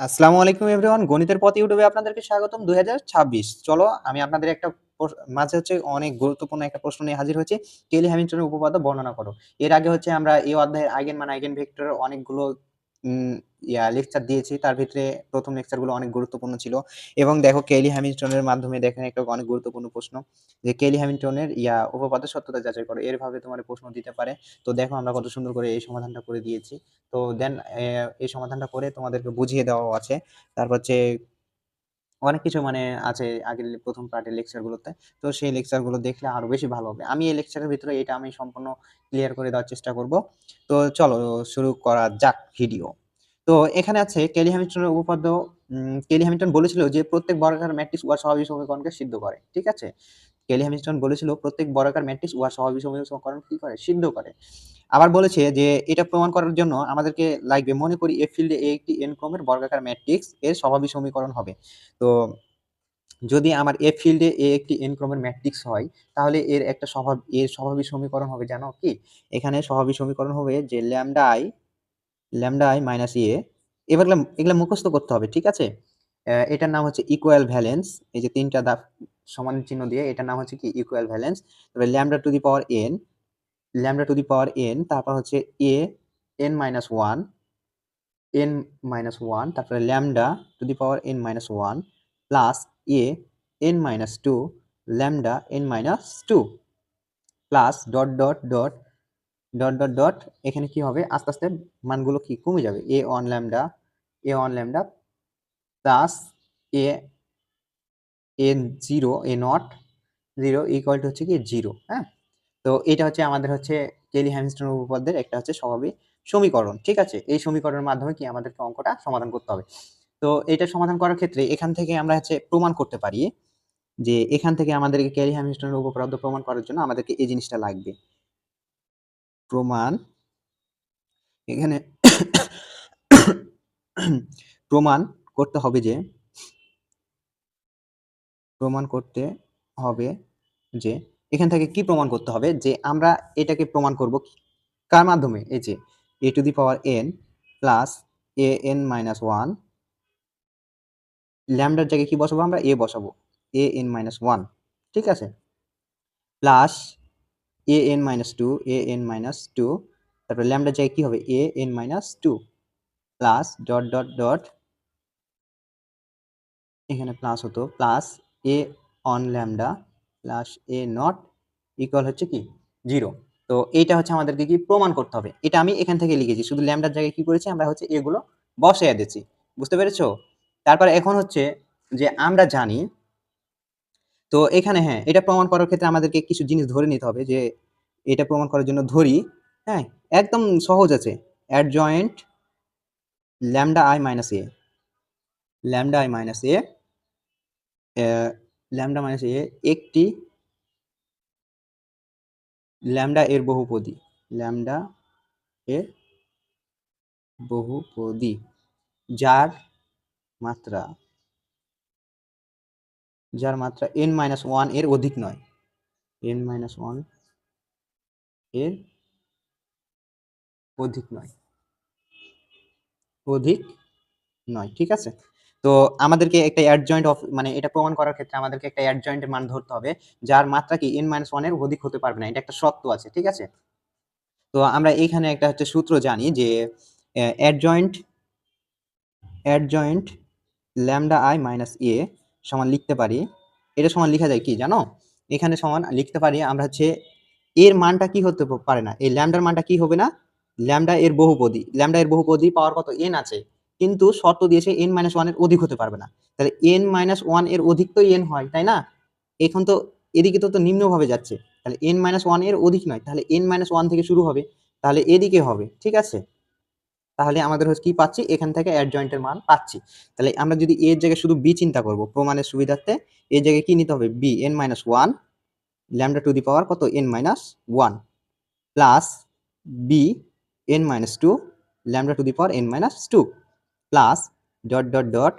আসসালামু আলাইকুম এভরিওয়ান। গণিতের পথ ইউটিউবে আপনাদেরকে স্বাগতম। ২০২৬ চলো আমি আপনাদের একটা মাঝে হচ্ছে অনেক গুরুত্বপূর্ণ একটা প্রশ্ন নিয়ে হাজির হয়েছি। কেলি হ্যামিল্টনের উপপাদ্য বর্ণনা করো। এর আগে হচ্ছে আমরা এই অধ্যায়ের আইগেন মান, আইগেন ভেক্টরের অনেকগুলো উম লেকচার দিয়েছি। তার ভিতরে ১ম লেকচারগুলো অনেক গুরুত্বপূর্ণ ছিল এবং দেখো কেলি হ্যামিল্টনের মাধ্যমে দেখেন একটা অনেক গুরুত্বপূর্ণ প্রশ্ন যে কেলি হ্যামিল্টনের উপপাদ্য সত্যতা যাচাই করো। এভাবে তোমার প্রশ্ন দিতে পারে। তো দেখো আমরা কত সুন্দর করে এই সমাধানটা করে দিয়েছি। তো দেন এই সমাধানটা করে তোমাদেরকে বুঝিয়ে দেওয়াও আছে। তারপর হচ্ছে অনেক কিছু মানে আছে আগের ১ম পার্টের লেকচারগুলোতে। তো সেই লেকচারগুলো দেখলে আরো বেশি ভালো হবে। আমি এই লেকচারের ভিতরে এটা আমি সম্পূর্ণ ক্লিয়ার করে দেওয়ার চেষ্টা করব। তো চলো শুরু করা যাক ভিডিও। তো এখানে আছে কেলি হ্যামিল্টনের উপপাদ্য। কেলি হ্যামিল্টন বলেছিল যে প্রত্যেক বর্গাকার ম্যাট্রিক্স উহার স্বাভাবিক সমীকরণকে সিদ্ধ করে। ঠিক আছে? কেলি হ্যামিল্টন বলেছিল প্রত্যেক বর্গাকার ম্যাট্রিক্স উহার স্বাভাবিক সমীকরণ কি করে? সিদ্ধ করে। আবার বলেছে যে এটা প্রমাণ করার জন্য আমাদেরকে লাগবে, মনে করি এ ফিল্ডে এ একটি n ক্রমের বর্গাকার ম্যাট্রিক্স এর স্বাভাবিক সমীকরণ হবে। তো যদি আমার এ ফিল্ডে এ একটি n ক্রমের ম্যাট্রিক্স হয় তাহলে এর স্বাভাবিক সমীকরণ হবে জানো কি? এখানে স্বাভাবিক সমীকরণ হবে যে ল্যামডা আই মাইনাস এ। এগুলা মুখস্থ করতে হবে, ঠিক আছে? এটার নাম হচ্ছে ইকুয়াল ভ্যালেন্স। এই যে ৩টা ধাপ সমান চিহ্ন দিয়ে এটার নাম হচ্ছে কি ইকুয়াল ভ্যালেন্স। তবে lambda to the power n, তারপর হচ্ছে a n মাইনাস 1, তারপরে lambda to the power n minus 1 plus a n minus 2 lambda n minus 2 plus dot dot dot dot dot dot. এখানে কি হবে, আস্তে আস্তে মানগুলো কি কমে যাবে, a1 lambda plus a n0 a not 0 equal to হচ্ছে কি 0। হ্যাঁ, তো এটা হচ্ছে আমাদের হচ্ছে কেলি হ্যামিল্টন উপপাদ্যের একটা হচ্ছে স্বাভাবিক সমীকরণ। ঠিক আছে, এই সমীকরণের মাধ্যমে কি আমাদেরকে অঙ্কটা সমাধান করতে হবে। তো এটা সমাধান করার ক্ষেত্রে এখান থেকে আমরা হচ্ছে প্রমাণ করতে পারি যে এখান থেকে আমাদেরকে কেলি হ্যামিল্টনের উপপাদ্য প্রমাণ করার জন্য আমাদেরকে এই জিনিসটা লাগবে। প্রমাণ এখানে প্রমাণ করতে হবে যে এখান থেকে কি প্রমাণ করতে হবে যে আমরা এটাকে প্রমাণ করব কার মাধ্যমে, এই যে a to the power n plus a n minus 1, ল্যামডার জায়গায় কি বসাবো, আমরা a বসাবো, a n মাইনাস 1। ঠিক আছে, plus a n minus 2, a n minus 2, তারপরে ল্যামডার জায়গায় কি হবে, a n minus 2 plus dot dot dot, এখানে প্লাস হতো plus a on lambda plus a not equal হচ্ছে কি 0। তো এইটা হচ্ছে আমাদেরকে কি প্রমাণ করতে হবে। এটা আমি এখান থেকে লিখেছি, শুধু ল্যামডার জায়গায় কি করেছি আমরা হচ্ছে এগুলো বসাইয়া দিয়েছি। বুঝতে পেরেছো? তারপর এখন হচ্ছে যে আমরা জানি, তো এখানে হ্যাঁ এটা প্রমাণ করার ক্ষেত্রে আমাদেরকে কিছু জিনিস ধরে নিতে হবে। যে এটা প্রমাণ করার জন্য ধরি, হ্যাঁ একদম সহজ আছে, adjoint lambda I minus A, lambda I minus A lambda minus A একটি ল্যামডা এর বহুপদী, ল্যামডা এর বহুপদী যার মাত্রা n মাইনাস 1 এর অধিক নয়, n মাইনাস 1 এর অধিক নয়, অধিক নয়। ঠিক আছে, তো আমাদেরকে একটা অ্যাডজয়েন্ট অফ মানে এটা প্রমাণ করার ক্ষেত্রে আমাদেরকে একটা অ্যাডজয়েন্টের মান ধরতে হবে যার মাত্রা কি n মাইনাস 1 এর অধিক হতে পারবে না, এটা একটা শর্ত আছে। ঠিক আছে, তো আমরা এইখানে একটা হচ্ছে সূত্র জানি যে adjoint adjoint lambda I minus A সমান লিখতে পারি, এটা সমান লেখা যায় কি জানো, এখানে সমান লিখতে পারি আমরা হচ্ছে এর মানটা কি হতে পারে না, এই ল্যামডার মানটা কি হবে না, ল্যামডা এর বহুপদী পাওয়ার কত n আছে, কিন্তু শর্ত দিয়েছে n মাইনাস 1 এর অধিক হতে পারবে না। তাহলে n মাইনাস 1 এর অধিক তো n হয়, তাই না? এখন তো এদিকে তো নিম্নভাবে যাচ্ছে, তাহলে n মাইনাস 1 এর অধিক নয়, তাহলে n মাইনাস 1 থেকে শুরু হবে, তাহলে এদিকে হবে। ঠিক আছে, তাহলে আমাদের হচ্ছে কি পাচ্ছি, এখান থেকে অ্যাডজয়েন্টের মান পাচ্ছি। তাহলে আমরা যদি এর জায়গায় শুধু বি চিন্তা করব প্রমাণের সুবিধার্থে, এর জায়গায় কি নিতে হবে, B n minus 1 lambda to the power কত n minus 1 plus B n minus 2 lambda to the power n minus 2 plus dot dot dot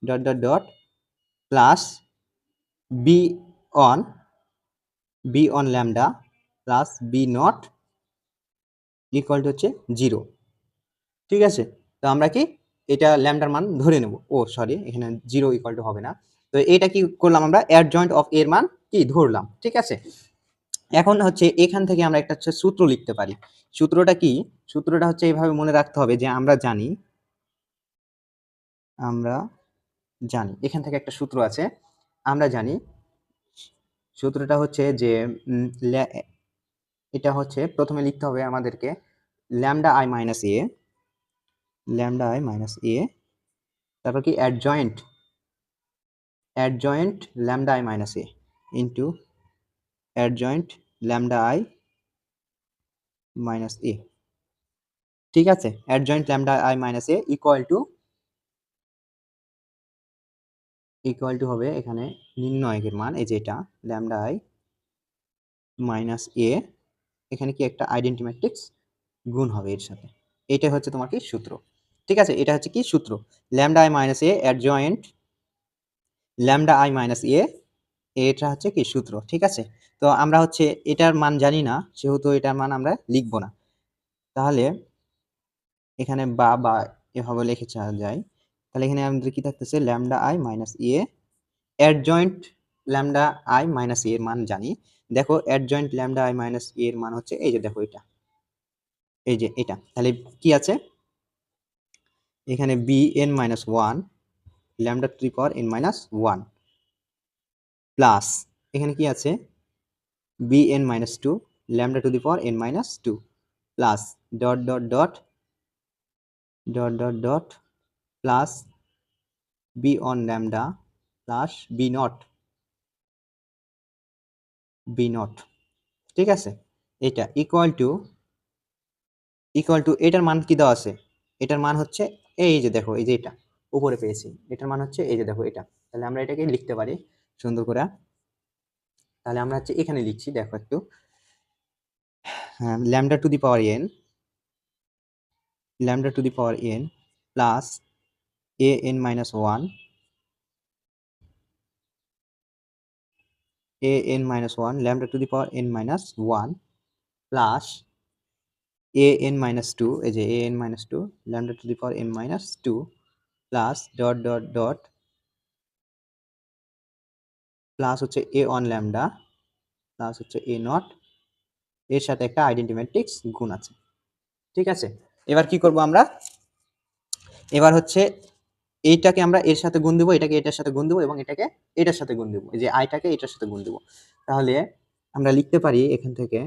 dot dot dot plus B on lambda plus B not equal to হচ্ছে 0। ঠিক আছে, তো আমরা কি এটা ল্যামডার মান ধরে নেব। ও সরি, এখানে 0 ইকুয়াল টু হবে না। তো এটা কি করলাম আমরা, অ্যাডজয়েন্ট অফ এর মান কি ধরলাম, ঠিক আছে। এখন হচ্ছে এখান থেকে আমরা একটা হচ্ছে সূত্র লিখতে পারি। সূত্রটা কি? সূত্রটা হচ্ছে এইভাবে মনে রাখতে হবে যে আমরা জানি এখান থেকে একটা সূত্র আছে, আমরা জানি সূত্রটা হচ্ছে যে এটা হচ্ছে প্রথমে লিখতে হবে আমাদেরকে ল্যামডা আই মাইনাস এ, তারপর কি adjoint lambda I minus A into adjoint lambda I minus A, ঠিক আছে। Adjoint lambda I minus A equal to হবে এখানে নির্ণয়কের মান, এই যে এটা ল্যামডা আই মাইনাস এ, এখানে কি একটা আইডেন্টি ম্যাট্রিক্স গুণ হবে এর সাথে। এটা হচ্ছে তোমার কি সূত্র, ঠিক আছে। এটা হচ্ছে কি সূত্র, lambda I minus A adjoint lambda I minus A, এটা হচ্ছে কি সূত্র, ঠিক আছে। তো আমরা হচ্ছে এটার মান জানি না, সেহেতু এটার মান আমরা লিখবো না। তাহলে এখানে বা এভাবে লিখে যায়। তাহলে এখানে আমাদের কি থাকতেছে, lambda I minus A adjoint lambda I minus এর মান জানি। দেখো অ্যাডজয়েন্ট ল্যামডা আই মাইনাস এর মান হচ্ছে এই যে দেখো এটা, এই যে এটা। তাহলে কি আছে এখানে B N minus one lambda to the power N minus one plus এখানে কি আছে B N minus two lambda to the power N minus two plus dot dot dot dot dot dot plus B on lambda plus B nought, ঠিক আছে। এটা equal to এটার মান কি দেওয়া আছে, এটার মান হচ্ছে এই যে দেখো, এই যে এটা উপরে পেয়েছি, এটার মান হচ্ছে এই যে দেখো এটা। তাহলে আমরা এটাকে লিখতে পারি সুন্দর করে। তাহলে আমরা হচ্ছে এখানে লিখছি, দেখো একটু, lambda to the power N plus A N minus one lambda to the power N minus one plus A N minus two, এই যে A N minus two lambda to the power N minus two plus dot dot dot plus হচ্ছে A on lambda plus হচ্ছে এ not, এর সাথে একটা identity matrix গুণ আছে, ঠিক আছে। এবার কি করব আমরা, এবার হচ্ছে এইটাকে আমরা এর সাথে গুণ দেবো, এটাকে এটার সাথে গুণ দেবো এবং এটাকে এটার সাথে গুণ দেবো, এই যে আইটাকে এটার সাথে গুণ দেবো। তাহলে আমরা লিখতে পারি এখান থেকে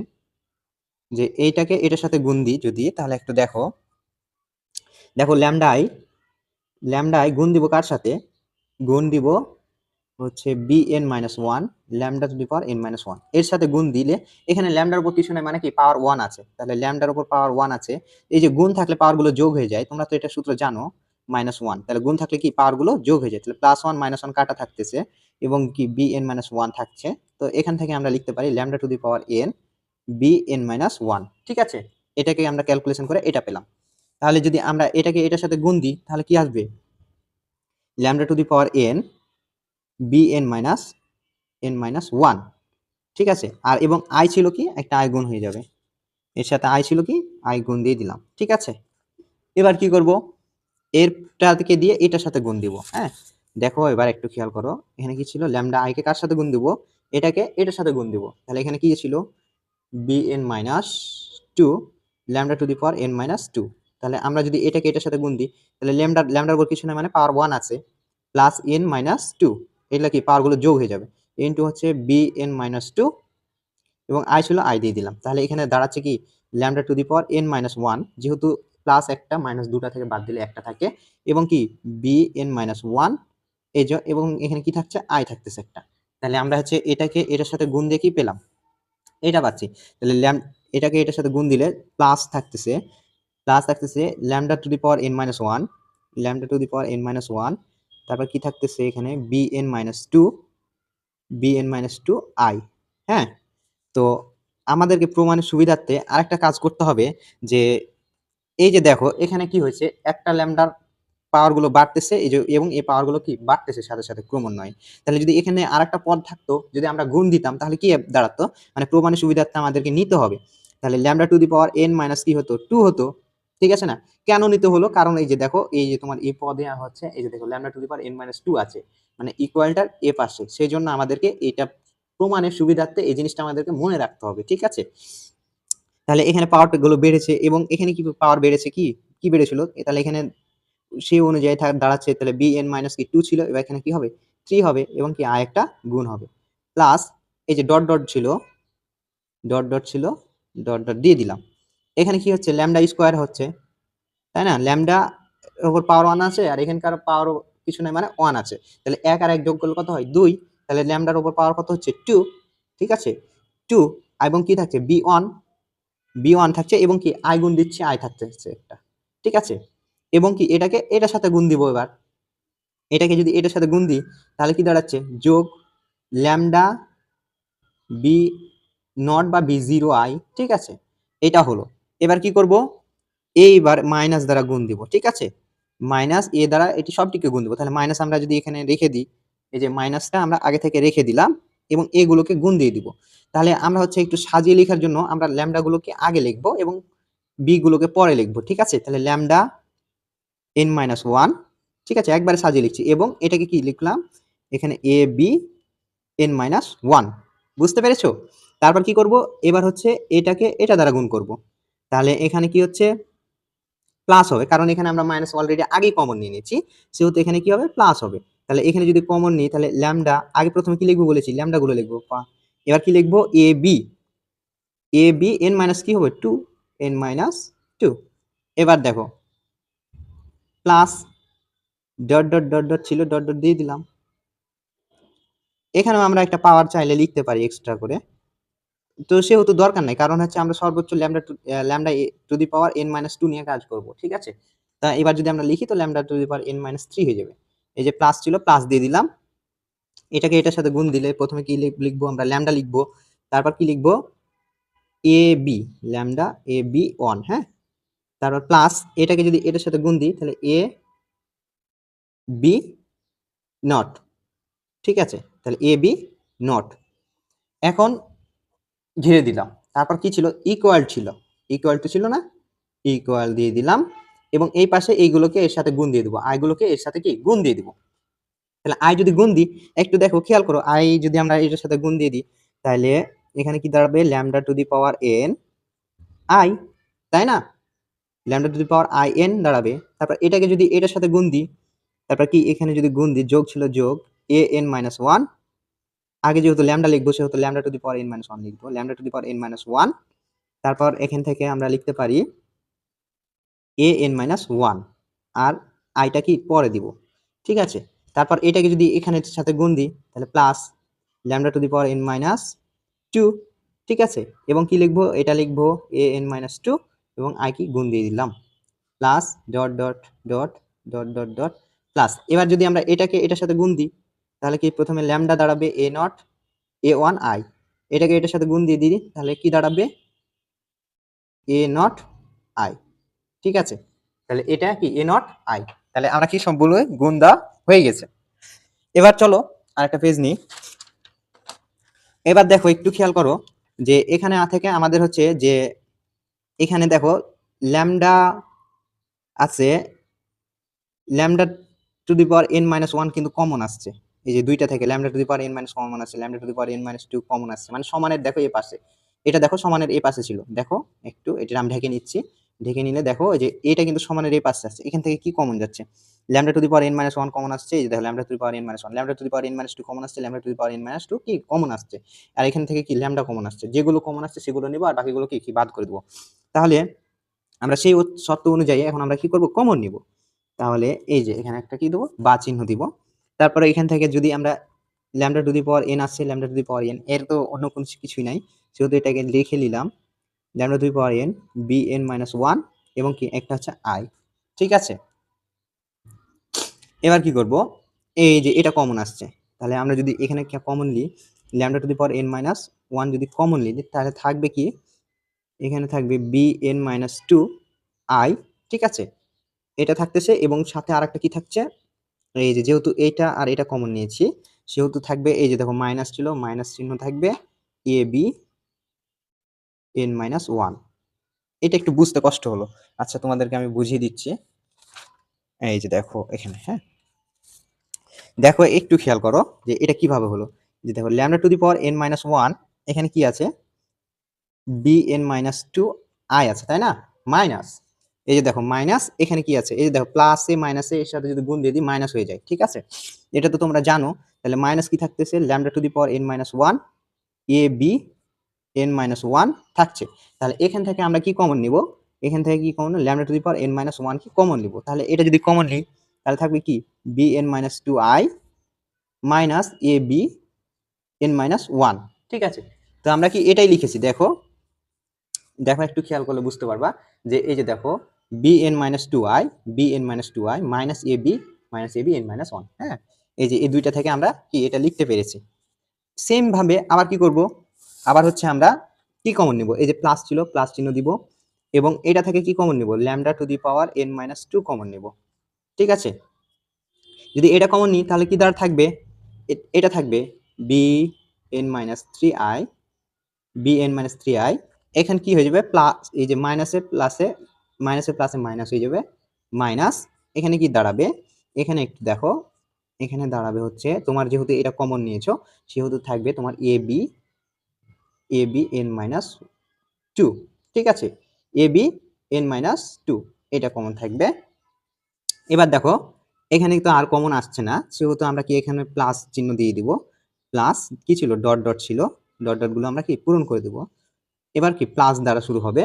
যে এইটাকে এটার সাথে গুণ দিই যদি, তাহলে একটু দেখো ল্যামডা আই গুণ দিব কার সাথে, গুণ দিব হচ্ছে B N minus one lambda to the power N minus one, এর সাথে গুণ দিলে এখানে ল্যামডার উপর কিছু নাই, মানে কি পাওয়ার ওয়ান আছে, তাহলে ল্যামডার উপর পাওয়ার ওয়ান আছে, এই যে গুণ থাকলে পাওয়ার গুলো যোগ হয়ে যায়, তোমরা তো এটা সূত্র জানো মাইনাস ওয়ান, তাহলে গুণ থাকলে কি পাওয়ার গুলো যোগ হয়ে যায়, তাহলে প্লাস ওয়ান মাইনাস ওয়ান কাটা থাকতেছে এবং কি বি এন মাইনাস ওয়ান থাকছে। তো এখান থেকে আমরা লিখতে পারি lambda to the power N B N minus one, ঠিক আছে। এটাকে আমরা ক্যালকুলেশন করে এটা পেলাম। তাহলে যদি আমরা এটাকে এটার সাথে গুণ দিই তাহলে কি আসবে, lambda to the power N B N minus one, ঠিক আছে। আর এবং আই ছিল কি একটা আই গুণ হয়ে যাবে, এর সাথে আই ছিল কি আই গুণ দিয়ে দিলাম, ঠিক আছে। এবার কি করব, এরটাকে দিয়ে এটার সাথে গুণ দিব, হ্যাঁ। দেখো এবার একটু খেয়াল করো, এখানে কি ছিল ল্যামডা আই কে কার সাথে গুণ দিব, এটাকে এটার সাথে গুণ দিব, তাহলে এখানে কি ছিল B N minus two lambda to the power N minus two. তাহলে আমরা যদি এটাকে এটার সাথে গুণ দিই তাহলে ল্যামডার উপর কিছু না, মানে পাওয়ার ওয়ান আছে প্লাস এন মাইনাস টু, এগুলা কি পাওয়ার গুলো যোগ হয়ে যাবে, এন টু হচ্ছে বি এন মাইনাস টু এবং আই ছিল আই দিয়ে দিলাম। তাহলে এখানে দাঁড়াচ্ছে কি lambda to the power N minus one, যেহেতু প্লাস একটা মাইনাস দুটা থেকে বাদ দিলে একটা থাকে, এবং কি বি এন মাইনাস ওয়ান, এই যে এবং এখানে কি থাকছে আই থাকতেছে একটা। তাহলে আমরা হচ্ছে এটাকে এটার সাথে গুণ দিয়ে কি পেলাম, এটা পাচ্ছি। তাহলে এটাকে এটার সাথে গুণ দিলে প্লাস থাকতেছে lambda to the power N minus one তারপর কি থাকতেছে এখানে B N minus two I, হ্যাঁ। তো আমাদেরকে প্রমাণের সুবিধার্থে আরেকটা কাজ করতে হবে, যে এই যে দেখো এখানে কি হয়েছে, একটা ল্যামডার পাওয়ার গুলো বাড়তেছে, এই যে এবং এই পাওয়ার গুলো কি বাড়তেছে সাথে সাথে ক্রমান্বয়ে। তাহলে যদি এখানে আরেকটা পদ থাকতো, যদি আমরা গুণ দিতাম তাহলে কি দাঁড়াতো, মানে প্রমাণের সুবিধার্থে আমাদেরকে নিতে হবে। তাহলে lambda to the power N minus কি হতো, টু হতো। ঠিক আছে না? কেন নিতে হলো? কারণ এই যে দেখো, এই যে তোমার এই পদে হচ্ছে এই যে দেখো lambda to the power n - 2 আছে। মানে ইকুয়ালটার পাশে। সেজন্য আমাদেরকে এটা প্রমাণের সুবিধার্থে এই জিনিসটা আমাদেরকে মনে রাখতে হবে। ঠিক আছে? তাহলে এখানে পাওয়ারটা গুলো বেড়েছে এবং এখানে কি পাওয়ার বেড়েছে কি? কি বেড়েছিল? তাহলে এখানে সেই অনুযায়ী দাঁড়াচ্ছে তাহলে bn মাইনাস কি 2 ছিল, এবার এখানে কি হবে? 3 হবে এবং কি একটা গুণ হবে। প্লাস এই যে ডট, ডট ছিল, ডট, ডট ছিল, ডট, ডট দিয়ে দিলাম। এখানে কি হচ্ছে? ল্যামডা স্কয়ার হচ্ছে, তাই না? ল্যামডা এর উপর পাওয়ার 1 আছে আর এখানকার পাওয়ারও কিছু নাই মানে 1 আছে। তাহলে 1 আর 1 যোগ করলে কত হয়? 2। তাহলে ল্যামডার উপর পাওয়ার কত হচ্ছে? 2। ঠিক আছে? 2 এবং কি থাকছে? b1 থাকছে এবং কি i গুণ দিচ্ছি, i থাকছে একটা। ঠিক আছে? এবং কি এটাকে এটার সাথে গুণ দিব এবার। এটাকে যদি এটার সাথে গুণ দিই তাহলে কি দাঁড়াচ্ছে? যোগ ল্যামডা বি নট বা বি জিরো আই। ঠিক আছে? এটা হলো। এবার কি করব? এইবার মাইনাস দ্বারা গুণ দিব। ঠিক আছে? মাইনাস এ দ্বারা এটি সবটিকে গুণ দিব। তাহলে মাইনাস আমরা যদি এখানে রেখে দিই, এই যে মাইনাসটা আমরা আগে থেকে রেখে দিলাম এবং এগুলোকে গুণ দিয়ে দিব। তাহলে আমরা হচ্ছে একটু সাজিয়ে লেখার জন্য আমরা ল্যামডা গুলোকে আগে লিখবো এবং বি গুলোকে পরে লিখবো। ঠিক আছে? তাহলে ল্যামডা n-1, ঠিক আছে? একবারে সাজিয়ে লিখছি এবং এটাকে কি লিখলাম? এখানে a b n-1। বুঝতে পেরেছো? তারপর কি করব? এবার হচ্ছে এটাকে এটা দ্বারা গুণ করব। তাহলে এখানে কি হচ্ছে? প্লাস হবে, কারণ এখানে আমরা মাইনাস অলরেডি আগেই কমন নিয়ে নিয়েছি, সেহেতু এখানে কি হবে? প্লাস হবে। তাহলে এখানে যদি কমন নিই তাহলে ল্যামডা আগে প্রথমে কি লিখবো বলেছি? ল্যামডা গুলো লিখবো। এবার কি লিখবো? a b n মাইনাস কি হবে? 2 n-2। এবার দেখো plus dot, dot, dot, dot ছিল, ডট, ডট দিয়ে দিলাম। এখানেও আমরা একটা পাওয়ার চাইলে লিখতে পারি এক্সট্রা করে, তো সেহেতু দরকার নাই, কারণ হচ্ছে আমরা সর্বোচ্চ lambda to the power n-2 নিয়ে কাজ করব। ঠিক আছে? তা এবার যদি আমরা লিখি তো lambda to the power n-3 হয়ে যাবে। এই যে প্লাস ছিল, প্লাস দিয়ে দিলাম। এটাকে এটার সাথে গুণ দিলে প্রথমে কি লিখবো? আমরা ল্যামডা লিখবো, তারপর কি লিখবো? A B, lambda A B 1। হ্যাঁ, তারপর প্লাস এটাকে যদি এটার সাথে গুণ দিই তাহলে এ বি নট। ঠিক আছে? তাহলে এ বি নট। এখন ঘিরে দিলাম। তারপর কি ছিল? ইকুয়াল ছিল, ইকুয়াল টু ছিল না? ইকুয়াল দিয়ে দিলাম এবং এই পাশে এইগুলোকে এর সাথে গুণ দিয়ে দেবো, আই গুলোকে এর সাথে কি গুণ দিয়ে দিব। তাহলে আই যদি গুণ দিই, একটু দেখো খেয়াল করো, আই যদি আমরা এটার সাথে গুণ দিয়ে দিই তাহলে এখানে কি দাঁড়াবে? Lambda to the power N I, তাই না? Lambda to the power I N দাঁড়াবে। তারপর এটাকে যদি এটার সাথে গুণ দিই, তারপর কি এখানে যদি গুণ দিই, যোগ ছিল যোগ এ এন মাইনাস ওয়ান। আগে যেহেতু ল্যামডা লিখবো সেহেতু lambda to the power N minus one লিখবো, lambda to the power N minus one. তারপর এখান থেকে আমরা লিখতে পারি এ এন মাইনাস ওয়ান আর আইটা কি পরে দিব। ঠিক আছে? তারপর এটাকে যদি এখানের সাথে গুণ দিই তাহলে plus lambda to the power N minus two. ঠিক আছে? এবং কি লিখবো? এটা লিখবো এ এন মাইনাস টু এবং আই কি গুণ দিয়ে দিলাম, plus dot, dot, dot, dot, dot, dot plus. এবার যদি আমরা এটাকে এটার সাথে গুণ দিই তাহলে কি প্রথমে ল্যামডা দাঁড়াবে এ নট এ ওয়ান আই, এটাকে এটার সাথে গুণ দিয়ে দিই তাহলে কি দাঁড়াবে? এ নট আই। ঠিক আছে? তাহলে এটা কি এ নট আই। তাহলে আমরা কি সবগুলো গুণ দেওয়া হয়ে গেছে। এবার চলো আরেকটা পেজ নিই। এবার দেখো একটু খেয়াল করো যে এখানে থেকে আমাদের হচ্ছে যে এখানে দেখো ল্যামডা আছে, lambda to the power N minus one কিন্তু কমন আসছে। এই যে দুইটা থেকে lambda to the power N minus common আসছে, lambda to the power N minus two common আসছে, মানে সমানের দেখো এই পাশে। এটা দেখো সমানের এই পাশে ছিল, দেখো একটু এটা আমি ঢেকে নিচ্ছি। ঢেকে নিলে দেখো যে এটা কিন্তু সমানের এই পাশে আসছে। এখান থেকে কি কমন যাচ্ছে? Lambda to the power N minus one common আসছে, এই যে দেখো lambda to the power N minus one, lambda to the power N minus two common আসছে, lambda to the power N minus two কি common আসছে। আর এখান থেকে কি ল্যামডা কমন আসছে, যেগুলো কমন আসছে সেগুলো নিব আর বাকিগুলো কি বাদ করে দেবো। তাহলে আমরা সেই শর্ত অনুযায়ী এখন আমরা কি করব? কমন নিব। তাহলে এই যে এখানে একটা কি দেবো? বা চিহ্ন দিব। তারপরে এখান থেকে যদি আমরা lambda to the power N আসছে, lambda to the power N, এর তো অন্য কোনো কিছুই নাই, সেহেতু এটাকে লিখে নিলাম lambda to the power N B N minus one এবং কি একটা হচ্ছে আই। ঠিক আছে? এবার কি করব? এই যে এটা কমন আসছে, তাহলে আমরা যদি এখানে commonly lambda to the power N minus one যদি কমনলি দিই তাহলে থাকবে কি? এখানে থাকবে B N minus two I. ঠিক আছে? এটা থাকতেছে এবং সাথে আরেকটা কি থাকছে? এই যে যেহেতু এটা আর এটা কমন নিয়েছি সেহেতু থাকবে এই যে দেখো মাইনাস ছিল, মাইনাস চিহ্ন থাকবে এ বি এন মাইনাস ওয়ান। এটা একটু বুঝতে কষ্ট হলো। আচ্ছা তোমাদেরকে আমি বুঝিয়ে দিচ্ছি। এই যে দেখো এখানে, হ্যাঁ? দেখো একটু খেয়াল করো যে এটা কিভাবে হলো। যে দেখো lambda to the power n minus 1 এখানে কি আছে? bn মাইনাস 2 i আছে, তাই না? মাইনাস, এই যে দেখো মাইনাস, এখানে কি আছে? এই যে দেখো প্লাসে মাইনাসে এর সাথে যদি গুণ দিয়ে দিই মাইনাস হয়ে যায়, ঠিক আছে? এটা তো তোমরা জানো। তাহলে মাইনাস কি থাকতেছে? Lambda to the power n minus 1 a b n minus 1 থাকছে। তাহলে এখান থেকে আমরা কি কমন নিব? এখান থেকে কি common? Lambda to the power n minus 1 কি কমন নিব। তাহলে এটা যদি কমন নিই তাহলে থাকবে কি bn minus 2i minus a b n minus 1, ঠিক আছে? তো আমরা কি এটাই লিখেছি। দেখো দেখো একটু খেয়াল করলে বুঝতে পারবা যে এই যে দেখো bn minus 2i bn minus 2i minus ab n minus 1, হ্যাঁ? এই যে এই দুইটা থেকে আমরা কি এটা লিখতে পেরেছি। সেম ভাবে আবার কি করব? আবার হচ্ছে আমরা কি কমন নিব? এই যে প্লাস ছিল, প্লাস চিহ্ন দিব এবং এটা থেকে কি কমন নিব? Lambda to the power n minus 2 common নিব, ঠিক আছে? যদি এটা কমন নিই তাহলে কি দ্বারা থাকবে? এটা থাকবে bn minus 3i bn minus 3i, এখানে কি হয়ে যাবে? প্লাস, এই যে মাইনাসে প্লাসে মাইনাসে প্লাসে মাইনাস হয়ে যাবে, মাইনাস এখানে কি দাঁড়াবে? এখানে একটু দেখো, এখানে দাঁড়াবে হচ্ছে তোমার যেহেতু এটা কমন নিয়েছো সেহেতু থাকবে তোমার ab n মাইনাস 2, ঠিক আছে? ab n মাইনাস 2 এটা কমন থাকবে। এবার দেখো এখানে তো আর কমন আসছে না সেহেতু আমরা কি এখানে প্লাস চিহ্ন দিয়ে দিব। প্লাস কি ছিল? ডট ডট ছিল, ডট ডট গুলো আমরা কি পূরণ করে দিব। এবার কি প্লাস দ্বারা শুরু হবে।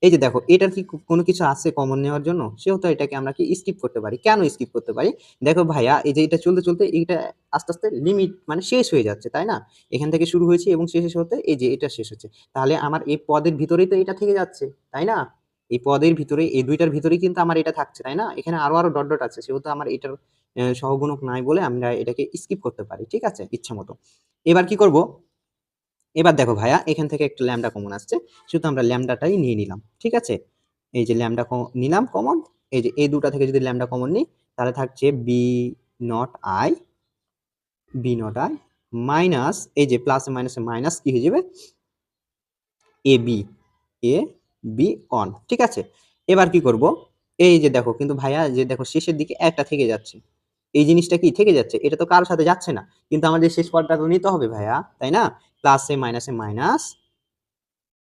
এই যে দেখো এটার কি কোনো কিছু আছে কমন নেওয়ার জন্য? সেহেতু এটাকে আমরা কি স্কিপ করতে পারি। কেন স্কিপ করতে পারি? দেখো ভাইয়া এই যে এটা চলতে চলতে এইটা আস্তে আস্তে লিমিট মানে শেষ হয়ে যাচ্ছে, তাই না? এখান থেকে শুরু হয়েছে এবং শেষ হতে এই যে এটা শেষ হচ্ছে। তাহলে আমার এই পদের ভিতরেই তো এটা থেকে যাচ্ছে, তাই না? এই পদের ভিতরে এই দুইটার ভিতরেই কিন্তু আমার এটা থাকছে, তাই না? এখানে আরো আরো ডট ডট আছে সেহেতু আমার এটার সহগুণক নাই বলে আমরা এটাকে স্কিপ করতে পারি, ঠিক আছে? ইচ্ছা মতো। এবার কি করব? এবার দেখো ভাইয়া এখান থেকে একটা ল্যামডা কমন আসছে সেহেতু আমরা ল্যামডাটাই নিয়ে নিলাম, ঠিক আছে? এই যে ল্যামডা নিলাম কমন, এই যে এই দুটা থেকে যদি ল্যামডা কমন নিই তাহলে থাকছে nought I B nought I minus, এই যে প্লাস মাইনাসে মাইনাস কি হয়ে যাবে? A B A B on, ঠিক আছে? এবার কি করব? এই যে দেখো কিন্তু ভাইয়া যে দেখো শেষের দিকে একটা থেকে যাচ্ছে, এই জিনিসটা কি থেকে যাচ্ছে? এটা তো কারোর সাথে যাচ্ছে না কিন্তু আমাদের শেষ পদটা তো নিতে হবে ভাইয়া, তাই না? প্লাসে মাইনাসে মাইনাস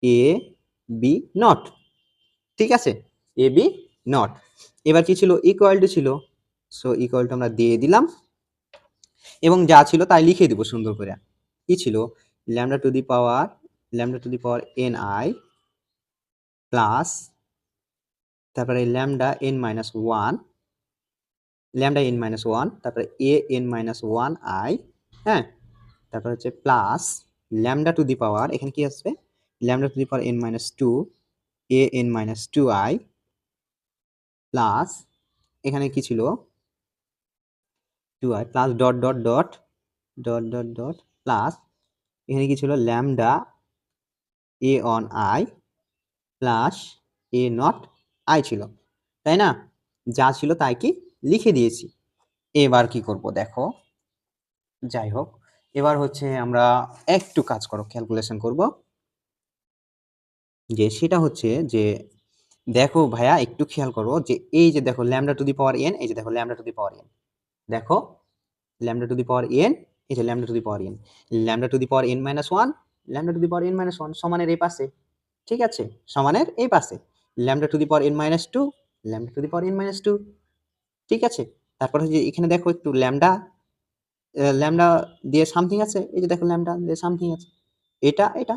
এ বি নট, ঠিক আছে? A B not. এবার কি ছিল? ইকুয়াল টু ছিল, সো ইকুয়াল টু আমরা দিয়ে দিলাম এবং যা ছিল তাই লিখে দিব সুন্দর করে। কি ছিল? Lambda to the power N I plus তারপরে lambda N minus one, lambda N minus one, তারপরে A N minus one I, হ্যাঁ? তারপর হচ্ছে plus lambda to the power, এখানে কি আসবে? Lambda to the power N minus two A N minus two I plus এখানে কি ছিল? Two I plus dot dot dot dot dot dot plus এখানে কি ছিল? Lambda A on I plus A naught I ছিল, তাই না? যা ছিল তাই কি লিখে দিয়েছি। এবার কি করব দেখো, যাই হোক এবার হচ্ছে আমরা একটু কাজ করো ক্যালকুলেশন করব, যে সেটা হচ্ছে যে দেখো ভাইয়া একটু খেয়াল করো যে এই যে দেখো lambda to the power N, এই যে দেখো lambda to the power N, দেখো lambda to the power N, এই যে lambda to the power N, lambda to the power N minus one, lambda to the power N minus one সমানের এই পাশে, ঠিক আছে? সমানের এই পাশে lambda to the power N minus two, lambda to the power N minus two, ঠিক আছে? তারপর হচ্ছে এখানে দেখো একটু ল্যামডা ল্যামডা দিয়ে সামথিং আছে, এই যে দেখো ল্যামডা দিয়ে সামথিং আছে, এটা এটা,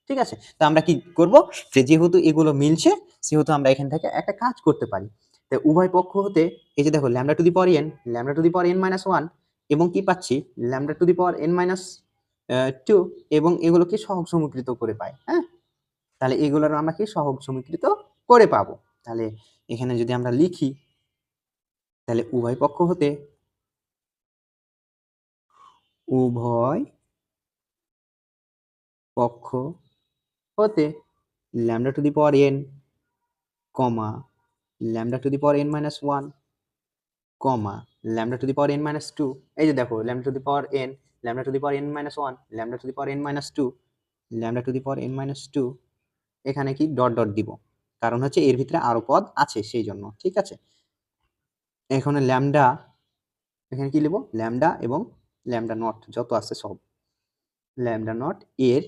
ঠিক আছে? তো আমরা কি করব? যে যেহেতু এগুলো মিলছে সেহেতু আমরা এখান থেকে একটা কাজ করতে পারি। তো উভয় পক্ষ হতে এই যে দেখো lambda to the power N, lambda to the power N minus one এবং কি পাচ্ছি? Lambda to the power N minus two এবং এগুলোকে সহগ সমীকৃত করে পাই, হ্যাঁ? তাহলে এগুলোর আমরা কি সহগ সমীকৃত করে পাবো। তাহলে এখানে যদি আমরা লিখি তাহলে উভয় পক্ষ হতে lambda to the power N comma lambda to the power N minus one comma lambda to the power N minus two, এই যে দেখো lambda to the power N, lambda to the power N minus one, lambda to the power N minus two, lambda to the power N minus two, এখানে কি dot dot দিব কারণ হচ্ছে এর ভিতরে আরো পদ আছে সেই জন্য, ঠিক আছে। এখন ল্যামডা, এখানে কি লিখবো, ল্যামডা এবং ল্যামডা নট যত আছে সব, ল্যামডা নট এর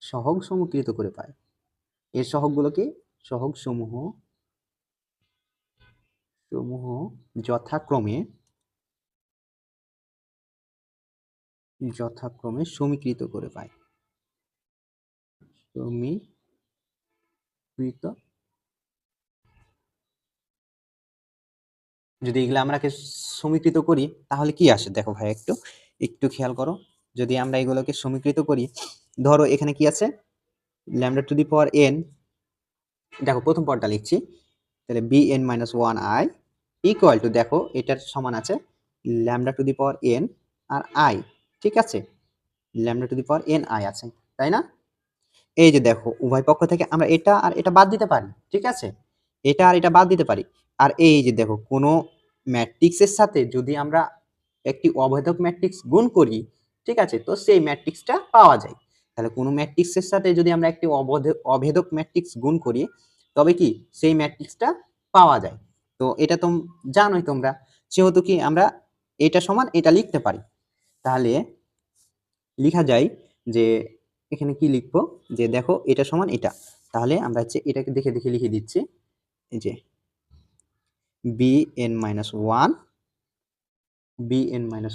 সহগ সমকৃত করে পায়। এর সহগগুলোকে, সহগ সমূহ যথাক্রমে সমীকৃত করে পায়, সমীকৃত। যদি এগুলো আমরা সমীকৃত করি তাহলে কি আসে দেখো ভাই, একটু একটু খেয়াল করো। যদি আমরা এগুলোকে সমীকৃত করি, ধরো এখানে কি আছে, lambda to the power N, দেখো প্রথম পদটা লিখছি, তাহলে B N minus one I equal to, দেখো এটার সমান আছে lambda to the power N আর আই, ঠিক আছে, lambda to the power N I আছে, তাই না। এই যে দেখো উভয় পক্ষ থেকে আমরা এটা আর এটা বাদ দিতে পারি, ঠিক আছে, এটা আর এটা বাদ দিতে পারি। আর এই যে দেখো কোনো ম্যাট্রিক্সের সাথে যদি আমরা একটি অভেদক ম্যাট্রিক্স গুণ করি, ঠিক আছে, তো সেই ম্যাট্রিক্সটা পাওয়া যায়। তাহলে কোনো ম্যাট্রিক্সের সাথে যদি আমরা একটি অভেদক ম্যাট্রিক্স গুণ করি, তবে কি সেই ম্যাট্রিক্সটা পাওয়া যায়। তো এটা তো জানোই তোমরা, সেহেতু কি আমরা এটা সমান এটা লিখতে পারি। তাহলে লেখা যায় যে, এখানে কি লিখবো, যে দেখো এটা সমান এটা, তাহলে আমরা হচ্ছে এটাকে দেখে দেখে লিখে দিচ্ছি, এই যে B N minus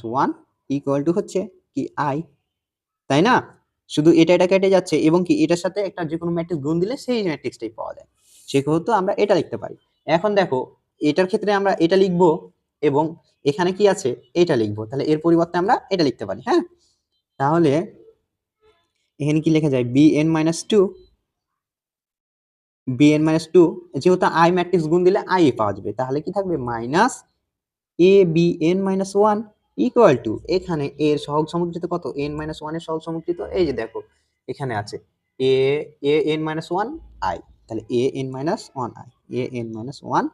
one equal to হচ্ছে কি আই, তাই না। শুধু এটা কেটে যাচ্ছে এবং কি এটার সাথে একটা যে কোনো ম্যাট্রিক্স গুণ দিলে সেই ম্যাট্রিক্সটাই পাওয়া যায়, সেহেতু আমরা এটা লিখতে পারি। এখন দেখো এটার ক্ষেত্রে আমরা এটা লিখবো এবং এখানে কি আছে এটা লিখবো, তাহলে এর পরিবর্তে আমরা এটা লিখতে পারি। হ্যাঁ, তাহলে এখানে কি লেখা যায়, বি এন মাইনাস টু, যেহেতু আই ম্যাট্রিক্স গুণ দিলে আই পাওয়া যাবে, তাহলে কি থাকবে minus A B N minus one equal to, এখানে এর সহগ সমকৃত কত, এন মাইনাস ওয়ান এর সহগ সমকৃত, এই যে দেখো এখানে আছে A N minus one I, তাহলে A N minus one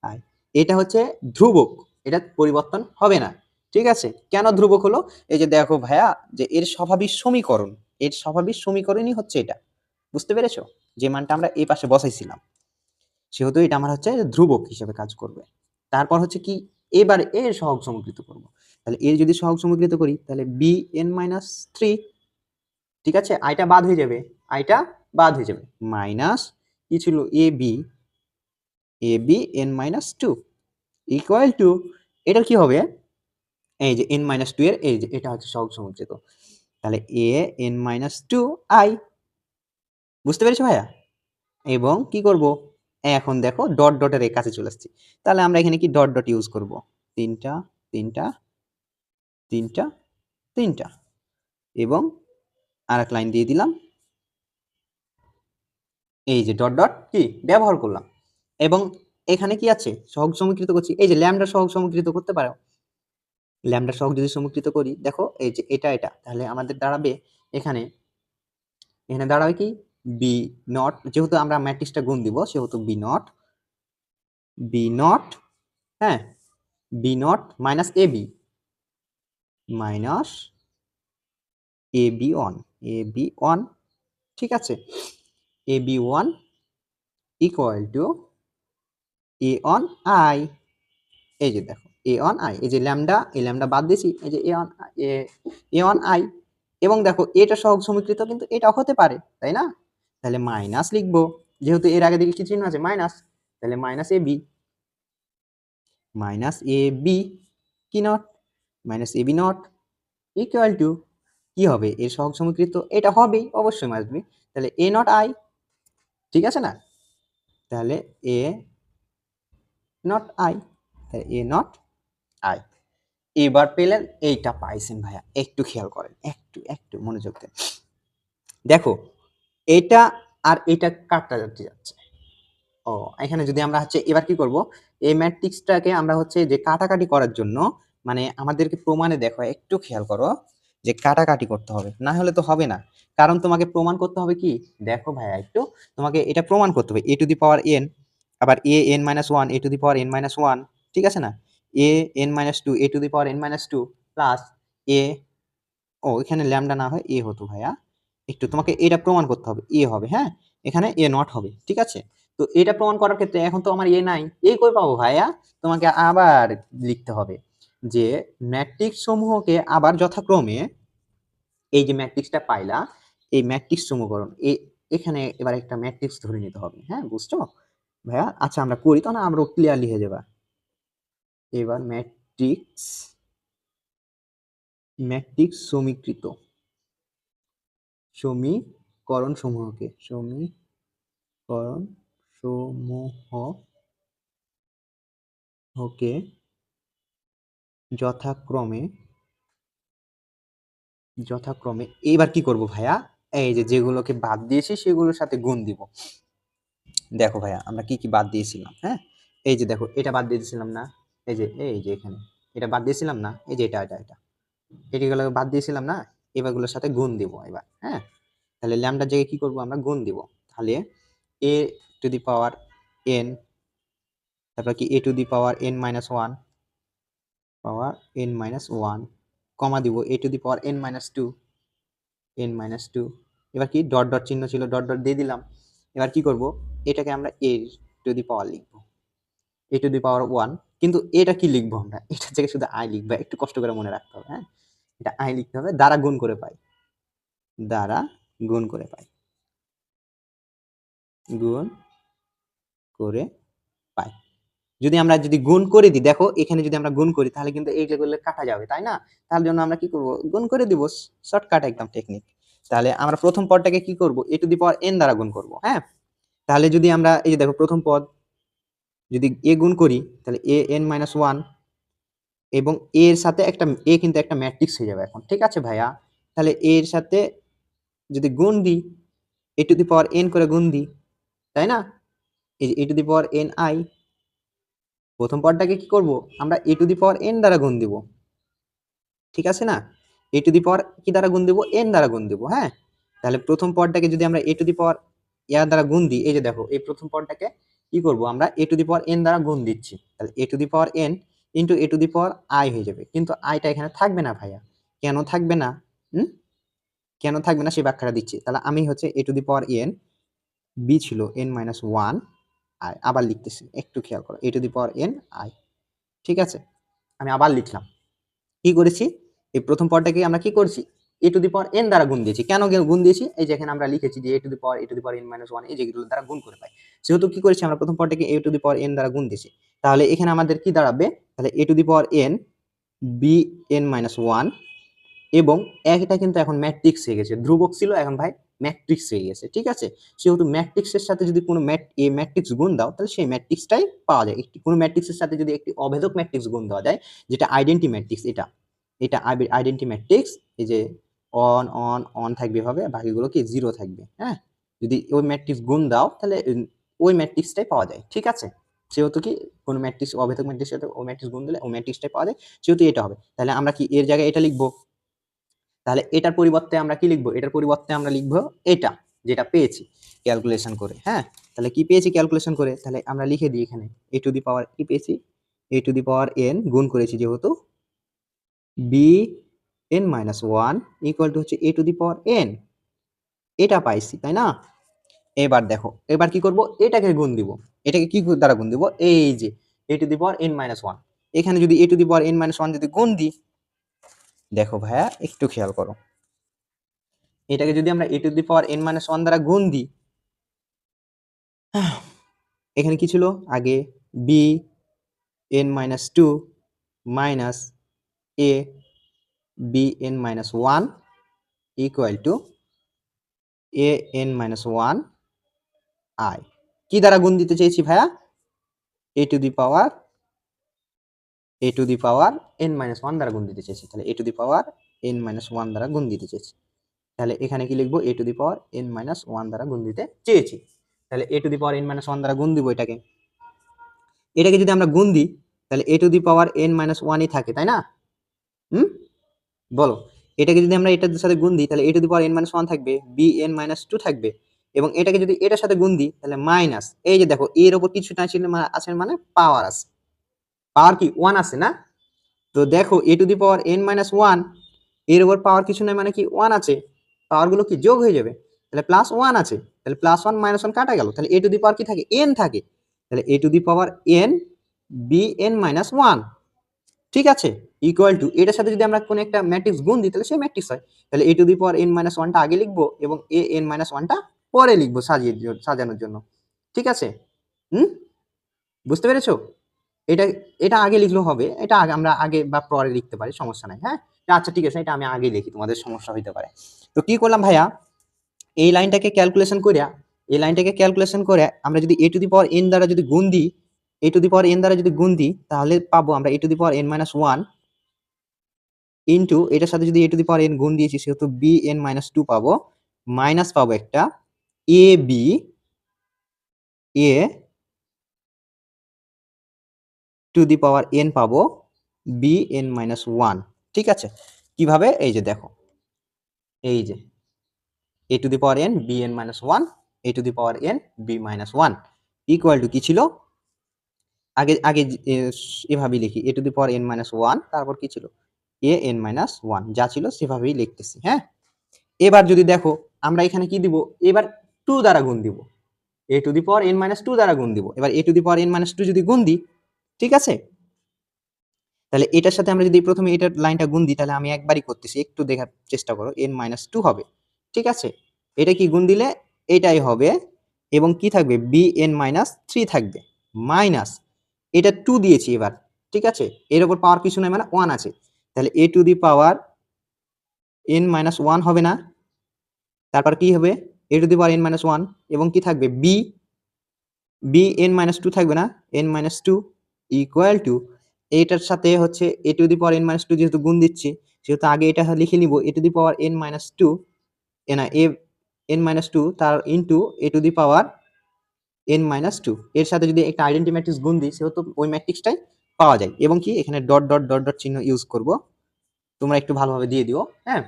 I, এটা হচ্ছে ধ্রুবক, এটা পরিবর্তন হবে না, ঠিক আছে। কেন ধ্রুবক হলো, এই যে দেখো ভাইয়া, যে এর স্বাভাবিক সমীকরণই হচ্ছে এটা, বুঝতে পেরেছো, যে মানটা আমরা এই পাশে বসাইছিলাম, সেহেতু এটা আমার হচ্ছে ধ্রুবক হিসেবে কাজ করবে। তারপর হচ্ছে কি, এবার এর সহগ সমকৃত করব, তাহলে এর যদি সহগ সমকৃত করি তাহলে বি এন মাইনাস থ্রি, ঠিক আছে, আইটা বাদ হয়ে যাবে, মাইনাস কি ছিল A B N minus two equal to, এটার কি হবে, এই যে এন মাইনাস টু এর এই যে এটা হচ্ছে সহগ সমকৃত, তাহলে A N minus two I, বুঝতে পেরেছো ভাইয়া। এবং কি করব, এখন দেখো ডট ডটের এর কাছে চলে আসছি, তাহলে আমরা এখানে কি ডট ডট ইউজ করব, তিনটা তিনটা তিনটা তিনটা, এবং আর এক লাইন দিয়ে দিলাম, এই যে ডট ডট কি ব্যবহার করলাম। এবং এখানে কি আছে, সহগ সমীকৃত করছি, এই যে ল্যামডা সহগ সমীকৃত করতে পারো, ল্যামডা সহগ যদি সমীকৃত করি, দেখো এই যে এটা, তাহলে আমাদের দাঁড়াবে এখানে, দাঁড়াবে কি বি নট, যেহেতু আমরা ম্যাট্রিক্সটা গুণ দিব সেহেতু বি নট, হ্যাঁ, B naught minus A B one, ঠিক আছে, A B one equal to A on I, এই যে দেখো এ অন আই, এই যে ল্যামডা, এই ল্যামডা বাদ দিয়েছি, এই যে এ অন আই, এবং দেখো এটা সহগ সমীকৃত কিন্তু এটা হতে পারে, তাই না, তাহলে মাইনাস লিখবো, যেহেতু এর আগে দিকে কি চিহ্ন আছে মাইনাস, তাহলে মাইনাস এ বি কি naught, minus A B not equal to, কি হবে এর সহগ সমীকৃত এটা হবেই, অবশ্যই আসবে, তাহলে এ নট আই, ঠিক আছে না, তাহলে A naught I, A naught I. এবার পেলেন, এইটা পাইছেন ভাইয়া, একটু খেয়াল করেন, একটু একটু মনোযোগ দেন, দেখো এটা আর এটা কাটটা যাচ্ছে। ও, এখানে যদি আমরা হচ্ছে এবার কি করব, এই ম্যাট্রিক্সটাকে আমরা হচ্ছে যে কাটাকাটি করার জন্য, মানে আমাদেরকে প্রমাণে দেখো একটু খেয়াল করো, যে কাটাকাটি করতে হবে, না হলে তো হবে না। কারণ তোমাকে প্রমাণ করতে হবে কি, দেখো ভাইয়া একটু, তোমাকে এটা প্রমাণ করতে হবে, এ টু দি পাওয়ার এন, আবার A N minus one, A to the power N minus one, ঠিক আছে না, A N minus two, A to the power N minus two plus A, ও এখানে ল্যামডা না হয় এ হতো ভাইয়া, একটু তোমাকে এটা প্রমাণ করতে হবে এ হবে, হ্যাঁ, এখানে এ নট হবে, ঠিক আছে। তো এটা প্রমাণ করার ক্ষেত্রে এখন তো আমার এ নাই, এ কই পাবো ভাইয়া? তোমাকে আবার লিখতে হবে যে ম্যাট্রিক্স সমূহকে আবার যথাক্রমে, এই যে ম্যাট্রিক্সটা পাইলা, এই ম্যাট্রিক্স সমীকরণ এখানে এবার একটা ম্যাট্রিক্স ধরে নিতে হবে, হ্যাঁ বুঝছো ভাইয়া? আচ্ছা আমরা করি তো না, আমরা ক্লিয়ারলি হয়ে যাবা। এবার ম্যাট্রিক্স সমীকরণ সমূহকে যথাক্রমে এবার কি করব ভাইয়া? এই যে যেগুলোকে বাদ দিয়েছি সেগুলোর সাথে গুণ দিব। দেখো ভাইয়া আমরা কি কি বাদ দিয়েছিলাম, হ্যাঁ এই যে দেখো এটা বাদ দিয়ে দিয়েছিলাম না, এই যে এখানে এটা বাদ দিয়েছিলাম না, এই যে এটাগুলোকে বাদ দিয়েছিলাম না, এবারগুলোর সাথে গুণ দিব এবার, হ্যাঁ। তাহলে ল্যামডার জায়গায় কি করব আমরা? গুণ দিব। তাহলে A to the power n, তারপর কি A to the power N minus one comma দিব A to the power N minus two. এবার কি ডট ডট চিহ্ন ছিল, ডট ডট দিয়ে দিলাম। এবার কি করব? এটাকে আমরা এ টু দি পাওয়ার লিখবো, A to the power one. কিন্তু এটা কি লিখবো আমরা? এটার জায়গায় শুধু আই লিখবো, একটু কষ্ট করে মনে রাখতে হবে, হ্যাঁ এটা আই লিখতে হবে, দ্বারা গুণ করে পাই, গুণ করে পাই। যদি আমরা গুণ করে দিই, দেখো এখানে যদি আমরা গুণ করি তাহলে কিন্তু এই যেগুলো কাটা যাবে, তাই না? তার জন্য আমরা কি করব? গুণ করে দিব, শর্টকাট একদম টেকনিক। তাহলে আমরা প্রথম পদটাকে কি করব? এ টু দি পাওয়ার এন দ্বারা গুণ করব, হ্যাঁ। তাহলে যদি আমরা এই যে দেখো প্রথম পদ যদি এ গুণ করি তাহলে এ এন মাইনাস ওয়ান, এবং এর সাথে কিন্তু একটা ম্যাট্রিক্স হয়ে যাবে এখন, ঠিক আছে ভাইয়া? তাহলে এর সাথে যদি গুণ দিই, এ টু দি পাওয়ার এন করে গুণ দিই, তাই না? এই যে A to the power N I, প্রথম পদটাকে কি করব? আমরা A to the power N দ্বারা গুণ দিব, ঠিক আছে না? এ টু দি পাওয়ার কি দ্বারা গুণ দেব? এন দ্বারা গুণ দেব, হ্যাঁ। তাহলে প্রথম পদটাকে যদি আমরা এ টু দি পাওয়ার ইয়ার দ্বারা গুণ দিই, এই যে দেখো এই প্রথম পদটাকে কি করব? আমরা A to the power N দ্বারা গুণ দিচ্ছি, তাহলে A to the power n into A to the power I হয়ে যাবে। কিন্তু আইটা এখানে থাকবে না ভাইয়া, কেন থাকবে না? কেন থাকবে না সেই ব্যাখ্যাটা দিচ্ছি। তাহলে আমি হচ্ছে A to the power N, B ছিল এন মাইনাস ওয়ান আই, আবার লিখতেছি একটু খেয়াল করো, A to the power N I, ঠিক আছে। আমি আবার লিখলাম, কি করেছি? এই প্রথম পদটাকে আমরা কি করছি? এ টু দি পাওয়ার এন দ্বারা গুণ দিয়েছি। কেন গুণ দিয়েছি? এই যে এখানে আমরা লিখেছি যে A to the power N minus one, এই যেগুলো দ্বারা গুণ করে পাই। সেহেতু কি করেছি আমরা? প্রথম পদটাকে এ টু দি পাওয়ার এন দ্বারা গুণ দিয়েছি। তাহলে এখানে আমাদের কি দাঁড়াবে? তাহলে A to the power N B N minus one, এবং এটা কিন্তু এখন ম্যাট্রিক্স হয়ে গেছে, ধ্রুবক ছিল এখন ভাই ম্যাট্রিক্স হয়ে গেছে, ঠিক আছে। সেহেতু ম্যাট্রিক্সের সাথে যদি কোনো ম্যাট্রিক্স গুণ দাও তাহলে সেই ম্যাট্রিক্সটাই পাওয়া যায়। একটি কোনো ম্যাট্রিক্সের সাথে যদি একটি অভেদক ম্যাট্রিক্স গুণ দেওয়া যায়, যেটা আইডেন্টি ম্যাট্রিক্স, এটা আইডেন্টি ম্যাট্রিক্স, এই যে অন অন অন থাকবে এভাবে, বাকিগুলো কি জিরো থাকবে, হ্যাঁ। যদি ওই ম্যাট্রিক্স গুণ দাও তাহলে ওই ম্যাট্রিক্সটাই পাওয়া যায়, ঠিক আছে। সেহেতু কি কোনো ম্যাট্রিক্স অভেদক ম্যাট্রিক্সের সাথে ওই ম্যাট্রিক্স গুণ দিলে ওই ম্যাট্রিক্সটাই পাওয়া যায়, সেহেতু এটা হবে। তাহলে আমরা কি এর জায়গায় এটা লিখবো? তাহলে এটার পরিবর্তে আমরা কি লিখবো? এটার পরিবর্তে আমরা লিখবো এটা, যেটা পেয়েছি ক্যালকুলেশন করে, হ্যাঁ। তাহলে কি পেয়েছি ক্যালকুলেশন করে? তাহলে আমরা লিখে দিই এখানে এ টু দি পাওয়ার কি পেয়েছি? এ টু দি পাওয়ার এন গুণ করেছি যেহেতু B N minus one equal to হচ্ছে A to the power N, এটা পাইছি, তাই না? এবার দেখো এবার কি করব? এটাকে গুণ দিব। এটাকে কি দ্বারা গুণ দিব? এই যে A to the power N minus one, এখানে যদি A to the power N minus one যদি গুণ দিই, দেখো ভাইয়া একটু খেয়াল করো, এটাকে যদি আমরা A to the power N minus one দ্বারা গুণ দিই, এখানে কি ছিল আগে? B N minus two minus A B N minus one equal to A N minus one I. কি দ্বারা গুণ দিতে চেয়েছি ভাইয়া? A to the power N minus one দ্বারা গুণ দিতে চেয়েছি। তাহলে A to the power N minus one দ্বারা গুণ দিতে চেয়েছি। তাহলে এখানে কি লিখবো? A to the power N minus one দ্বারা গুণ দিতে চেয়েছি। তাহলে A to the power N minus one দ্বারা গুণ দিব এটাকে যদি আমরা গুণ দিই তাহলে A to the power N minus ওয়ানই থাকে, তাই না? বলো, এটাকে যদি আমরা এটার সাথে গুণ দিই তাহলে A to the power N minus one থাকবে, বি এন মাইনাস টু থাকবে, এবং এটাকে যদি এটার সাথে গুণ দিই তাহলে মাইনাস, এই যে দেখো এর উপর কিছু না ছিল আছে মানে পাওয়ার আছে, পাওয়ার কি ওয়ান আছে না? তো দেখো A to the power N minus one, এর উপর পাওয়ার কিছু নাই মানে কি ওয়ান আছে, পাওয়ার গুলো কি যোগ হয়ে যাবে। তাহলে প্লাস 1 আছে, তাহলে প্লাস 1 মাইনাস 1 কাটা গেল, তাহলে a টু দি পাওয়ার কি থাকে, n থাকে, তাহলে a to the power n bn minus 1, ঠিক আছে, ইকুয়াল টু এটার সাথে যদি আমরা কোনো একটা ম্যাট্রিক্স গুণ দিই তাহলে সেই ম্যাট্রিক্স হয়, তাহলে a to the power n minus 1টা আগে লিখবো এবং a n মাইনাস 1টা পরে লিখবো সাজানোর জন্য, ঠিক আছে। হুম, বুঝতে পেরেছো? এটা এটা আগে লিখলেও হবে, এটা আগে আমরা আগে বা পরে লিখতে পারি, সমস্যা নাই। হ্যাঁ, আচ্ছা ঠিক আছে, এটা আমি আগে লিখি, তোমাদের সমস্যা হইতে পারে। তো কি করলাম ভাইয়া, এই লাইনটাকে ক্যালকুলেশন করিয়া, এই লাইনটাকে ক্যালকুলেশন করে আমরা যদি a to the power n দ্বারা যদি গুণ দিই, a to the power n দ্বারা যদি গুণ দিই তাহলে পাবো আমরা a to the power n minus 1 into এটার সাথে যদি a to the power n গুণ দিয়েছি সেহেতু bn মাইনাস 2 পাবো, মাইনাস পাবো একটা ab a to the power n পাবো bn মাইনাস 1, ঠিক আছে। কিভাবে, এই যে দেখো, এই যে a to the power n bn minus 1, a to the power n b minus 1 equal to কি ছিল, আগে আগে এভাবেই লিখি, a to the power n minus 1, তারপর কি ছিল a n মাইনাস 1, যা ছিল সেভাবেই লিখতেছি। হ্যাঁ, এবার যদি দেখো আমরা এখানে কি দিব, এবার 2 দ্বারা গুণ দিব, a to the power n minus 2 দ্বারা গুণ দিব। এবার a to the power n minus 2 যদি গুণ দিই, ঠিক আছে, তাহলে এটার সাথে আমরা যদি প্রথমে এটার লাইনটা গুণ দিই, তাহলে আমি একবারই করতেছি, একটু দেখার চেষ্টা করো, n মাইনাস 2 হবে, ঠিক আছে, এটা কি গুণ দিলে এটাই হবে, এবং কি থাকবে bn মাইনাস 3 থাকবে, মাইনাস এটা 2 দিয়েছি এবার, ঠিক আছে, এর উপর পাওয়ার কিছু নাই মানে 1 আছে, তাহলে a to the power n minus 1 হবে না, তারপর কি হবে a to the power n minus 1 এবং কি থাকবে n মাইনাস 2 থাকবে না, n মাইনাস 2 ইকুয়াল টু এটার সাথে হচ্ছে a to the power n minus 2 যেহেতু গুণ দিচ্ছি সেহেতু আগে এটা লিখে নিব a to the power n minus 2 না n মাইনাস 2 তার into a to the power n minus 2, এর সাথে যদি একটা আইডেন্টি ম্যাট্রিক্স গুণ দিই সেহেতু ওই ম্যাট্রিক্সটাই পাওয়া যায়, এবং কি এখানে ডট ডট ডট ডট চিহ্ন ইউজ করব, তোমরা একটু ভালোভাবে দিয়ে দিও। হ্যাঁ,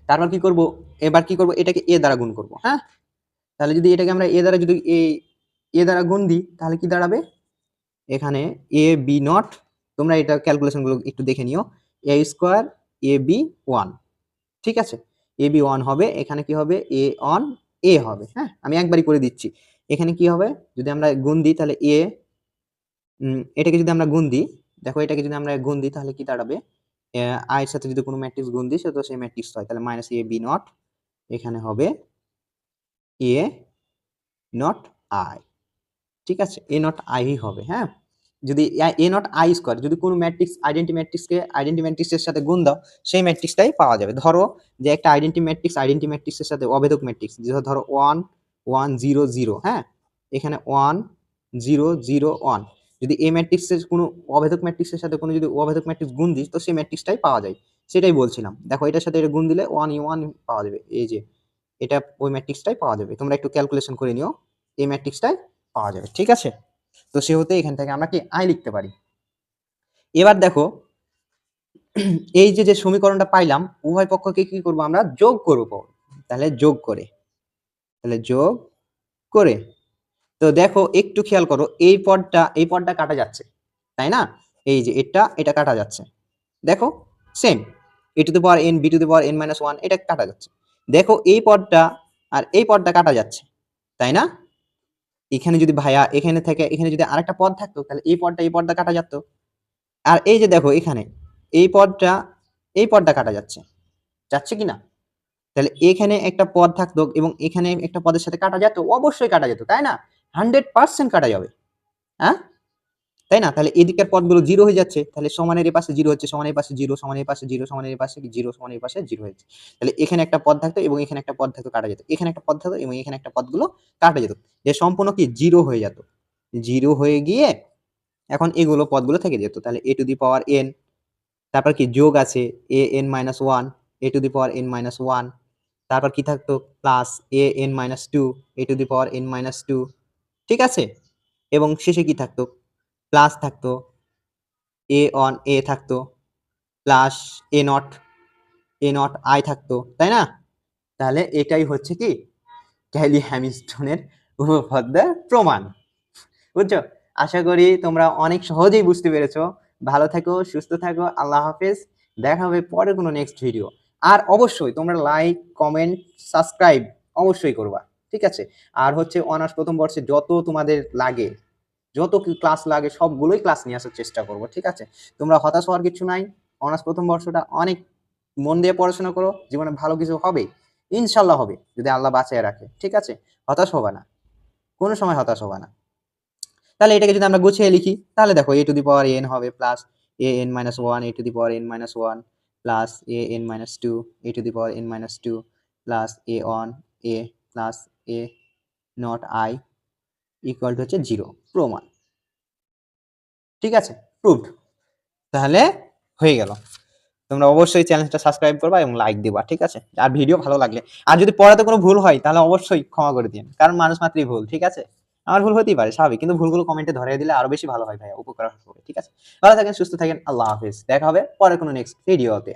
তারপর কি করব, এবার কি করব, এটাকে a দ্বারা গুণ করব। হ্যাঁ, তাহলে যদি এটাকে আমরা a দ্বারা যদি a দ্বারা গুণ দিই তাহলে কি দাঁড়াবে, এখানে a b নট, তোমরা এটা ক্যালকুলেশন গুলো একটু দেখে নিও, a স্কোয়ার a b 1, ঠিক আছে, a b 1 হবে, এখানে কি হবে a অন a হবে। হ্যাঁ, আমি একবারই করে দিচ্ছি, এখানে কি হবে যদি আমরা গুণ দিই তাহলে a, এটাকে যদি আমরা গুণ দিই, দেখো এটাকে যদি আমরা গুণ দিই তাহলে কি দাঁড়াবে, i এর সাথে যদি কোনো ম্যাট্রিক্স গুণ দিই সেটা সেই ম্যাট্রিক্স হয়, তাহলে মাইনাস a b নট, এখানে হবে a নট i, ঠিক আছে, এ নট আই হবে। হ্যাঁ, যদি এ নট আই স্কোয়ার যদি কোনো ম্যাট্রিক্স আইডেন্টি ম্যাট্রিক্সের সাথে গুণ দাও সেই ম্যাট্রিক্সটাই পাওয়া যাবে। ধরো যে একটা আইডেন্টি ম্যাট্রিক্সের সাথে অভেদক ম্যাট্রিক্স, ধরো 1 1 0 0, হ্যাঁ, এখানে 1 0 0 1, যদি এই ম্যাট্রিক্সের কোনো অভেদক ম্যাট্রিক্সের সাথে কোনো যদি অভেদক ম্যাট্রিক্স গুণ দিই তো সেই ম্যাট্রিক্সটাই পাওয়া যায়, সেটাই বলছিলাম। দেখো এটার সাথে এটা গুণ দিলে 1 1 পাওয়া যাবে, এই যে এটা ওই ম্যাট্রিক্সটাই পাওয়া যাবে, তোমরা একটু ক্যালকুলেশন করে নিও, এই ম্যাট্রিক্সটাই পাওয়া যাবে, ঠিক আছে। তো সেহেতু এখান থেকে আমরা কি আই লিখতে পারি। এবার দেখো এই যে যে সমীকরণটা পাইলাম উভয় পক্ষকে কি করব আমরা যোগ করব, তাহলে যোগ করে, তো দেখো একটু খেয়াল করো এই পদটা কাটা যাচ্ছে, তাই না, এই যে এটা কাটা যাচ্ছে, দেখো same a to the power n b two the power n minus 1 এটা কাটা যাচ্ছে, দেখো এই পদটা আর এই পদটা কাটা যাচ্ছে, তাই না, এখানে যদি ভাইয়া এখানে থেকে এখানে যদি আরেকটা পদ থাকতো তাহলে এই পদটা কাটা যেত, আর এই যে দেখো এখানে এই পদটা কাটা যাচ্ছে কিনা, তাহলে এখানে একটা পদ থাকতো এবং এখানে একটা পদের সাথে কাটা যেত, অবশ্যই কাটা যেত, তাই না, 100% কাটা যাবে। হ্যাঁ, তাই না, তাহলে এদিকের পদগুলো জিরো হয়ে যাচ্ছে, তাহলে সমানের এই পাশে জিরো হচ্ছে, সমানের পাশে জিরো, সমানের পাশে জিরো, সমানের পাশে জিরো, সমানের পাশে জিরো হচ্ছে, তাহলে এখানে একটা পদ থাকতো এবং এখানে একটা পদ থাকতো কাটা যেত, এখানে একটা পদ থাকতো এবং এখানে একটা পদগুলো কাটা যেত, যে সম্পূর্ণ কি জিরো হয়ে যেত, জিরো হয়ে গিয়ে এখন এগুলো পদগুলো থেকে যেত, তাহলে a to the power n, তারপর কি যোগ আছে a n minus 1, a to the power n minus 1, তারপর কি থাকতো plus a n minus 2, a to the power n minus 2, ঠিক আছে, এবং শেষে কি থাকতো প্লাস থাকতো a অন a থাকতো, প্লাস a নট i থাকতো, তাই না, তাহলে এটাই হচ্ছে কি ক্যালি হ্যামিল্টনের উপপাদ্যের প্রমাণ, বুঝছো। আশা করি তোমরা অনেক সহজেই বুঝতে পেরেছো। ভালো থাকো, সুস্থ থাকো, আল্লাহ হাফেজ, দেখা হবে পরের কোনো নেক্সট ভিডিও। আর অবশ্যই তোমরা লাইক, কমেন্ট, সাবস্ক্রাইব অবশ্যই করবা, ঠিক আছে? আর হচ্ছে অনার্স প্রথম বর্ষে যত তোমাদের লাগে, যত ক্লাস লাগে সবগুলোই ক্লাস নিয়ে আসার চেষ্টা করবো, ঠিক আছে? তোমরা হতাশ হওয়ার কিছু নাই। অনার্স প্রথম বর্ষটা অনেক মন দিয়ে পড়াশোনা করো, জীবনে ভালো কিছু হবে, ইনশাল্লাহ হবে যদি আল্লাহ বাঁচিয়ে রাখে, ঠিক আছে? হতাশ হবে না, কোনো সময় হতাশ হবে না। তাহলে এটাকে যদি আমরা গুছিয়ে লিখি তাহলে দেখো a to the power n হবে plus an minus one a to the power n minus one plus an minus two a to the power n minus two plus a one a plus a naught i equal to হচ্ছে 0, প্রমাণ, ঠিক আছে? Proved. তাহলে হয়ে গেল। তোমরা অবশ্যই চ্যানেলটা সাবস্ক্রাইব করবা এবং লাইক দিবা, ঠিক আছে? আর ভিডিও ভালো লাগলে, আর যদি পড়াতে কোনো ভুল হয় তাহলে অবশ্যই ক্ষমা করে দিন, কারণ মানুষ মাত্রই ভুল, ঠিক আছে? আমার ভুল হতেই পারে, স্বাভাবিক, কিন্তু ভুলগুলো কমেন্টে ধরিয়ে দিলে আরো বেশি ভালো হয় ভাইয়া, উপকার হবে, ঠিক আছে? ভালো থাকেন, সুস্থ থাকেন, আল্লাহ হাফেজ, দেখা হবে পরের কোনো নেক্সট ভিডিওতে।